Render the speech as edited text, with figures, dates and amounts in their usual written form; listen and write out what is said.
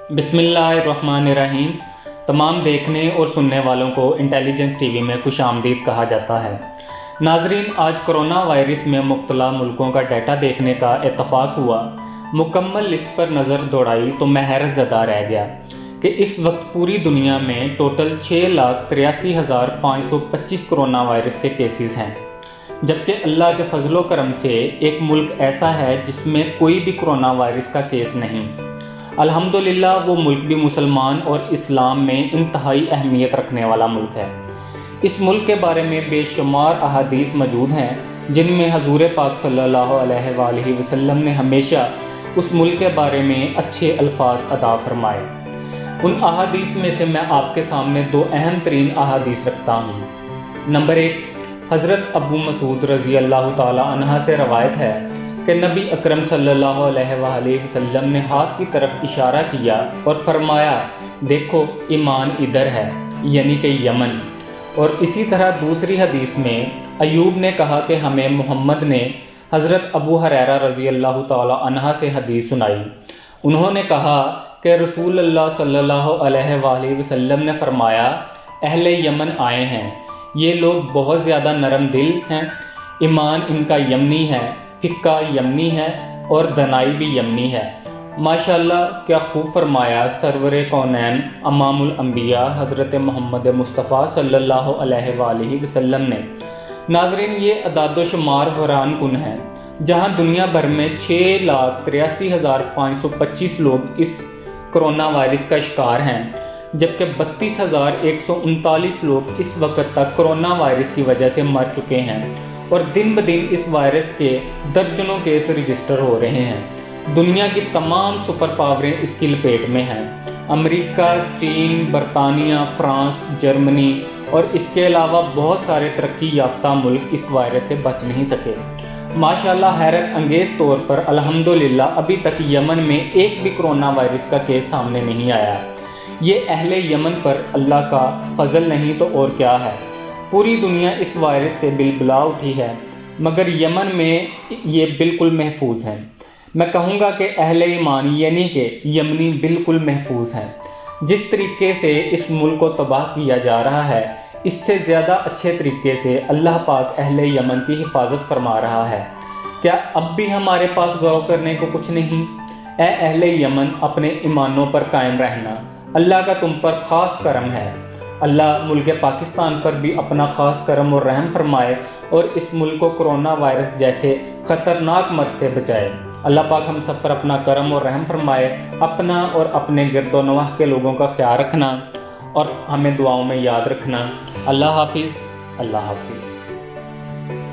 بسم اللہ الرحمن الرحیم۔ تمام دیکھنے اور سننے والوں کو انٹیلیجنس ٹی وی میں خوش آمدید کہا جاتا ہے۔ ناظرین، آج کرونا وائرس میں مبتلا ملکوں کا ڈیٹا دیکھنے کا اتفاق ہوا۔ مکمل لسٹ پر نظر دوڑائی تو میں حیرت زدہ رہ گیا کہ اس وقت پوری دنیا میں ٹوٹل 6,83,525 کرونا وائرس کے کیسز ہیں، جبکہ اللہ کے فضل و کرم سے ایک ملک ایسا ہے جس میں کوئی بھی کرونا وائرس کا کیس نہیں۔ الحمدللہ وہ ملک بھی مسلمان اور اسلام میں انتہائی اہمیت رکھنے والا ملک ہے۔ اس ملک کے بارے میں بے شمار احادیث موجود ہیں جن میں حضور پاک صلی اللہ علیہ وآلہ وسلم نے ہمیشہ اس ملک کے بارے میں اچھے الفاظ ادا فرمائے۔ ان احادیث میں سے میں آپ کے سامنے دو اہم ترین احادیث رکھتا ہوں۔ نمبر 1، حضرت ابو مسعود رضی اللہ تعالی عنہ سے روایت ہے کہ نبی اکرم صلی اللہ علیہ وآلہ وسلم نے ہاتھ کی طرف اشارہ کیا اور فرمایا، دیکھو ایمان ادھر ہے، یعنی کہ یمن۔ اور اسی طرح دوسری حدیث میں ایوب نے کہا کہ ہمیں محمد نے حضرت ابو ہریرہ رضی اللہ تعالی عنہ سے حدیث سنائی۔ انہوں نے کہا کہ رسول اللہ صلی اللہ علیہ وآلہ وسلم نے فرمایا، اہل یمن آئے ہیں، یہ لوگ بہت زیادہ نرم دل ہیں، ایمان ان کا یمنی ہے، فقہ یمنی ہے اور دنائی بھی یمنی ہے۔ ماشاءاللہ، کیا خوب فرمایا سرور کونین امام الانبیاء حضرت محمد مصطفیٰ صلی اللہ علیہ وآلہ وسلم نے۔ ناظرین، یہ اعداد و شمار حیران کن ہے۔ جہاں دنیا بھر میں 6,83,525 لوگ اس کرونا وائرس کا شکار ہیں، جبکہ 32,139 لوگ اس وقت تک کرونا وائرس کی وجہ سے مر چکے ہیں، اور دن بدن اس وائرس کے درجنوں کیس رجسٹر ہو رہے ہیں۔ دنیا کی تمام سپر پاوریں اس کی لپیٹ میں ہیں۔ امریکہ، چین، برطانیہ، فرانس، جرمنی اور اس کے علاوہ بہت سارے ترقی یافتہ ملک اس وائرس سے بچ نہیں سکے۔ ماشاءاللہ، حیرت انگیز طور پر الحمدللہ ابھی تک یمن میں ایک بھی کرونا وائرس کا کیس سامنے نہیں آیا۔ یہ اہل یمن پر اللہ کا فضل نہیں تو اور کیا ہے۔ پوری دنیا اس وائرس سے بلبلا اٹھی ہے، مگر یمن میں یہ بالکل محفوظ ہے۔ میں کہوں گا کہ اہل ایمان یعنی کہ یمنی بالکل محفوظ ہیں۔ جس طریقے سے اس ملک کو تباہ کیا جا رہا ہے، اس سے زیادہ اچھے طریقے سے اللہ پاک اہل یمن کی حفاظت فرما رہا ہے۔ کیا اب بھی ہمارے پاس غور کرنے کو کچھ نہیں؟ اے اہل یمن، اپنے ایمانوں پر قائم رہنا، اللہ کا تم پر خاص کرم ہے۔ اللہ ملک پاکستان پر بھی اپنا خاص کرم اور رحم فرمائے اور اس ملک کو کرونا وائرس جیسے خطرناک مرض سے بچائے۔ اللہ پاک ہم سب پر اپنا کرم اور رحم فرمائے۔ اپنا اور اپنے گرد و نواح کے لوگوں کا خیال رکھنا اور ہمیں دعاؤں میں یاد رکھنا۔ اللہ حافظ، اللہ حافظ۔